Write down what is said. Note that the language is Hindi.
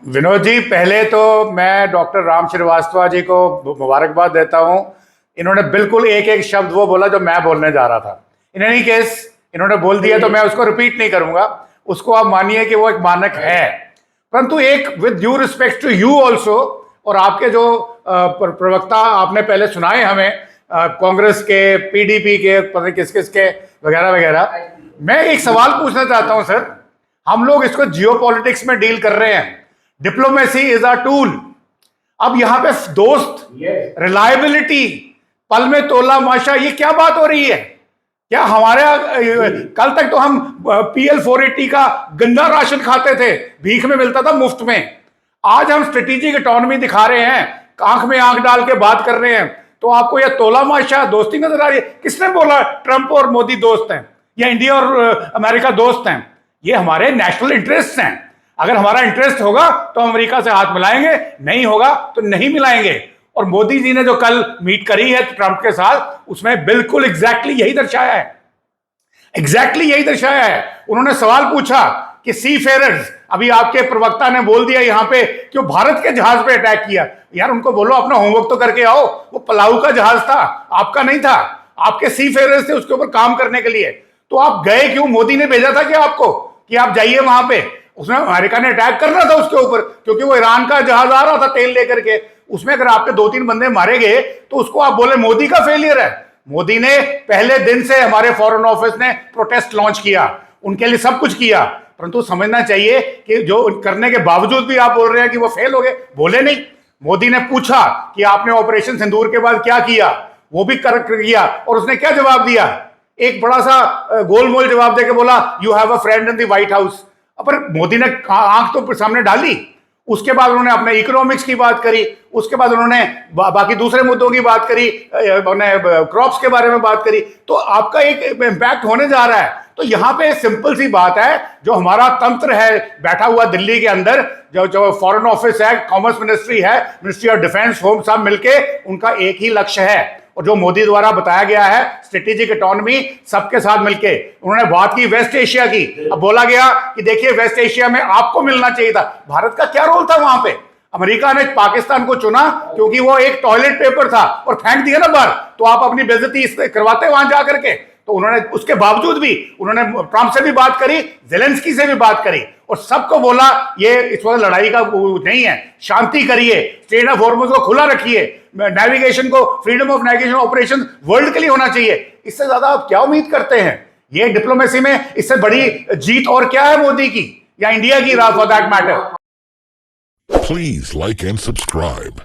विनोद जी, पहले तो मैं डॉक्टर राम श्रीवास्तव जी को मुबारकबाद देता हूं। इन्होंने बिल्कुल एक एक शब्द वो बोला जो मैं बोलने जा रहा था। इन एनी केस इन्होंने बोल दिया तो मैं उसको रिपीट नहीं करूंगा। उसको आप मानिए कि वो एक मानक है, परंतु एक with due respect to you also, और आपके जो प्रवक्ता आपने पहले सुनाए हमें, कांग्रेस के, पीडीपी के, पता नहीं किस किस के, वगैरह वगैरह, मैं एक सवाल पूछना चाहता हूं सर। हम लोग इसको जियोपॉलिटिक्स में डील कर रहे हैं। Diplomacy is a tool. अब यहां पे दोस्त, रिलायबिलिटी, पल में तोला माशा, ये क्या बात हो रही है? क्या हमारे कल तक तो हम PL 480 का गंदा राशन खाते थे, भीख में मिलता था मुफ्त में। आज हम स्ट्रेटेजिक इकोनॉमी दिखा रहे हैं, आंख में आंख डाल के बात कर रहे हैं, तो आपको यह तोला माशा दोस्ती नजर आ रही है? किसने बोला ट्रंप और मोदी दोस्त हैं या इंडिया और अमेरिका दोस्त हैं? ये हमारे नेशनल इंटरेस्ट हैं। अगर हमारा इंटरेस्ट होगा तो अमेरिका से हाथ मिलाएंगे, नहीं होगा तो नहीं मिलाएंगे। और मोदी जी ने जो कल मीट करी है ट्रंप के साथ, उसमें बिल्कुल एग्जैक्टली यही दर्शाया है। एग्जैक्टली यही दर्शाया है। उन्होंने सवाल पूछा कि सी फेरर्स, अभी आपके प्रवक्ता ने बोल दिया यहां पे कि भारत के जहाज पे अटैक किया। यार उनको बोलो अपना होमवर्क तो करके आओ। वो पलाऊ का जहाज था, आपका नहीं था। आपके सी फेरर्स थे उसके ऊपर काम करने के लिए। तो आप गए क्यों? मोदी ने भेजा था क्या आपको कि आप जाइए वहां पे? उसमें अमेरिका ने अटैक करना था उसके ऊपर, क्योंकि वो ईरान का जहाज आ रहा था तेल लेकर के। उसमें अगर आपके 2-3 बंदे मारे गए तो उसको आप बोले मोदी का फेलियर है। मोदी ने पहले दिन से हमारे फॉरेन ऑफिस ने प्रोटेस्ट लॉन्च किया, उनके लिए सब कुछ किया, परंतु समझना चाहिए कि जो करने के बावजूद भी आप बोल रहे हैं कि वो फेल हो गए। बोले नहीं। मोदी ने पूछा कि आपने ऑपरेशन सिंदूर के बाद क्या किया, वो भी कर किया, और उसने क्या जवाब दिया? एक बड़ा सा गोलमोल जवाब देके बोला you have a friend in the white house. पर मोदी ने आंख तो सामने डाली। उसके बाद उन्होंने अपने इकोनॉमिक्स की बात करी, उसके बाद उन्होंने बाकी दूसरे मुद्दों की बात करी, उन्होंने क्रॉप्स के बारे में बात करी। तो आपका एक इंपैक्ट होने जा रहा है। तो यहां पे सिंपल सी बात है, जो हमारा तंत्र है बैठा हुआ दिल्ली के अंदर, जो फॉरेन ऑफिस है, कॉमर्स मिनिस्ट्री है, मिनिस्ट्री ऑफ डिफेंस, होम, सब मिलके उनका एक ही लक्ष्य है, और जो मोदी द्वारा बताया गया है स्ट्रेटेजिक इकोनॉमी, सबके साथ मिलके उन्होंने बात की वेस्ट एशिया की। अब बोला गया कि देखिए वेस्ट एशिया में आपको मिलना चाहिए था। भारत का क्या रोल था वहां पे? अमेरिका ने पाकिस्तान को चुना क्योंकि वो एक टॉयलेट पेपर था और फेंक दिया ना बाहर, तो आप अपनी बेइज्जती करवाते वहां जा करके। तो उन्होंने उसके बावजूद भी उन्होंने ट्रंप से भी बात करी, जेलेंस्की से भी बात करी, और सबको बोला ये इस वक्त लड़ाई का नहीं है, शांति करिए, स्ट्रेट ऑफ हॉर्मुज़ को खुला रखिए, नेविगेशन को, freedom of navigation operation world के लिए होना चाहिए। इससे ज्यादा आप क्या उम्मीद करते हैं? ये डिप्लोमेसी में इससे बड़ी जीत और क्या है मोदी की या इंडिया की, for that matter? Please like and subscribe.